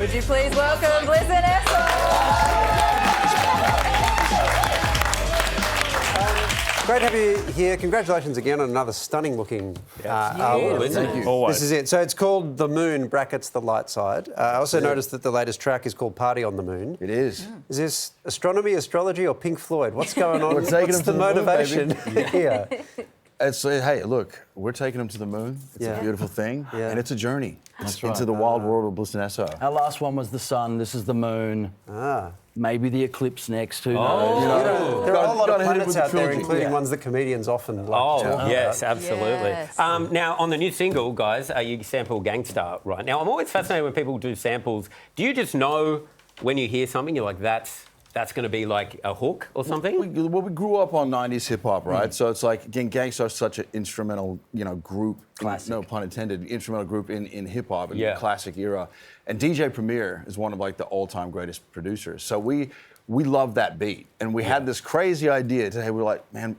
Would you please welcome Bliss N Eso? Great to have you here. Congratulations again on another stunning-looking album. Thank you. Always. This is it. So it's called The Moon brackets The Light Side. I also noticed that the latest track is called Party on the Moon. It is. Is this astronomy, astrology, or Pink Floyd? What's going on? We're taking What's them the to the moon, motivation here? It's, hey, look, we're taking them to the moon. It's a beautiful thing, and it's a journey into the wild world of Bliss N Eso. Our last one was the sun. This is the moon. Maybe the eclipse next. Who knows? Oh. There are a lot of Gotta hit it planets with the out there, trilogy. including ones that comedians often like to talk about. Yes, absolutely. Yes. Now, on the new single, guys, you sample Gangstar, right? Now, I'm always fascinated when people do samples. Do you just know when you hear something, you're like, that's going to be like a hook or something? We grew up on 90s hip-hop, right? So it's like, again, Gangstar is such an instrumental, group, no pun intended, instrumental group in hip-hop, in the classic era. And DJ Premier is one of, like, the all-time greatest producers. So we love that beat. And we had this crazy idea today. We were like, man,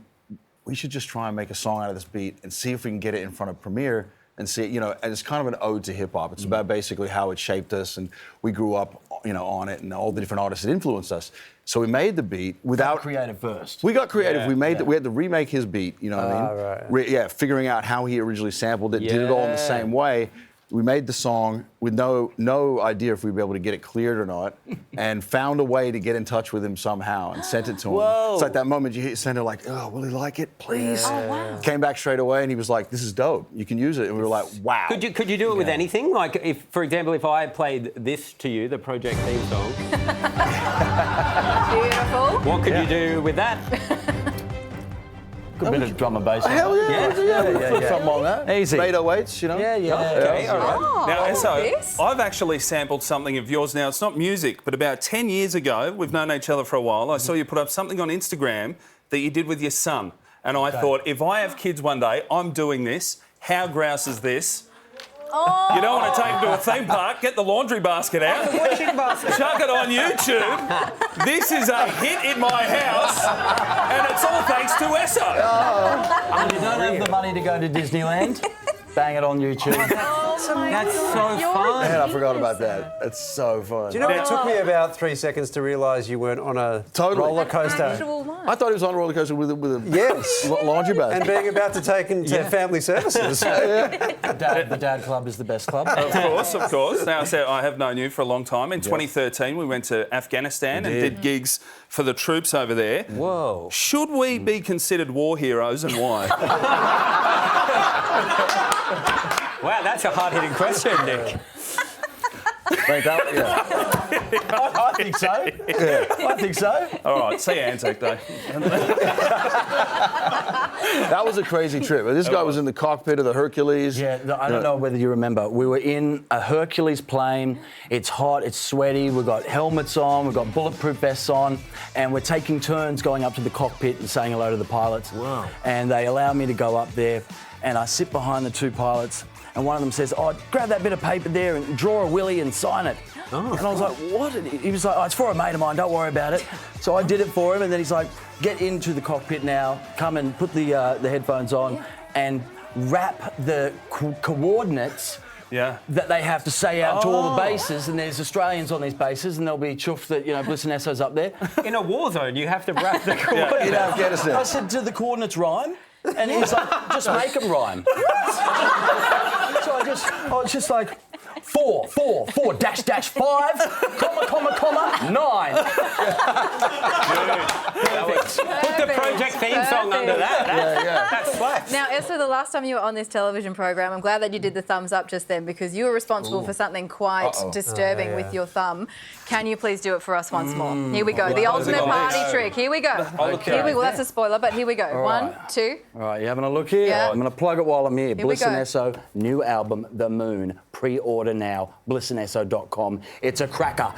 we should just try and make a song out of this beat and see if we can get it in front of Premier and see, and it's kind of an ode to hip-hop. It's about basically how it shaped us, and we grew up, on it, and all the different artists that influenced us. So we made the beat without... creative first. We got creative. We made we had to remake his beat, you know what I mean? Figuring out how he originally sampled it, did it all in the same way. We made the song with no idea if we'd be able to get it cleared or not, and found a way to get in touch with him somehow and sent it to him. Whoa. It's like that moment you send it like, oh, will he like it? Please. Oh, wow. Came back straight away and he was like, this is dope. You can use it. And we were like, wow. Could you do it with anything? Like, if, for example, if I played this to you, the project theme song, Beautiful. what could you do with that? Good bit of drum and bass. Hell yeah. Yeah. Something on that. Easy. 808s, Yeah. Okay, all right. Oh, Now, Eso, this? I've actually sampled something of yours now. It's not music, but about 10 years ago, we've known each other for a while, I saw you put up something on Instagram that you did with your son. And I thought, if I have kids one day, I'm doing this. How grouse is this? Oh. You don't want to take them to a theme park, get the laundry basket out, chuck it on YouTube. This is a hit in my house, and it's all thanks to Eso. You don't have the money to go to Disneyland? Bang it on YouTube. Oh my That's so God. fun. Man, I forgot about that. That's so fun. Do you know, it took me about 3 seconds to realise you weren't on a roller coaster. Actual one. I thought he was on a roller coaster with a Yes. laundry basket. And being about to take him to family services. The Dad Club is the best club. Of course. Now, so I have known you for a long time. In 2013, we went to Afghanistan and did gigs for the troops over there. Whoa. Should we be considered war heroes, and why? Wow, that's a hard-hitting question, Nick. Like that, I think so. I think so. All right, see you Anzac Day. That was a crazy trip. This guy was in the cockpit of the Hercules. Yeah, I don't know whether you remember. We were in a Hercules plane. It's hot, it's sweaty. We've got helmets on, we've got bulletproof vests on, and we're taking turns going up to the cockpit and saying hello to the pilots. Wow. And they allow me to go up there, and I sit behind the two pilots, and one of them says, oh, grab that bit of paper there and draw a willy and sign it. And I was like, what? And he was like, oh, it's for a mate of mine, don't worry about it. So I did it for him, and then he's like, get into the cockpit now, come and put the headphones on and rap the coordinates that they have to say out to all the bases, and there's Australians on these bases, and they'll be chuffed that, Bliss N Eso's up there. In a war zone, you have to rap the coordinates. In Afghanistan. I said, do the coordinates rhyme? And he's like, just make them rhyme. So I was just like, 4, dash, 5, comma, 9. Perfect. Put the project theme song under that. That's slaps. Now, Esther, the last time you were on this television program, I'm glad that you did the thumbs up just then, because you were responsible for something quite disturbing with your thumb. Can you please do it for us once more? Here we go. The ultimate party trick. Here we go. Here we go. Well, that's a spoiler, but here we go. All 1, right. 2. All right, you having a look here? Yeah. I'm going to plug it while I'm here. we Bliss N go. Eso, new album, The Moon. Pre-order now. BlissNEso.com. It's a cracker.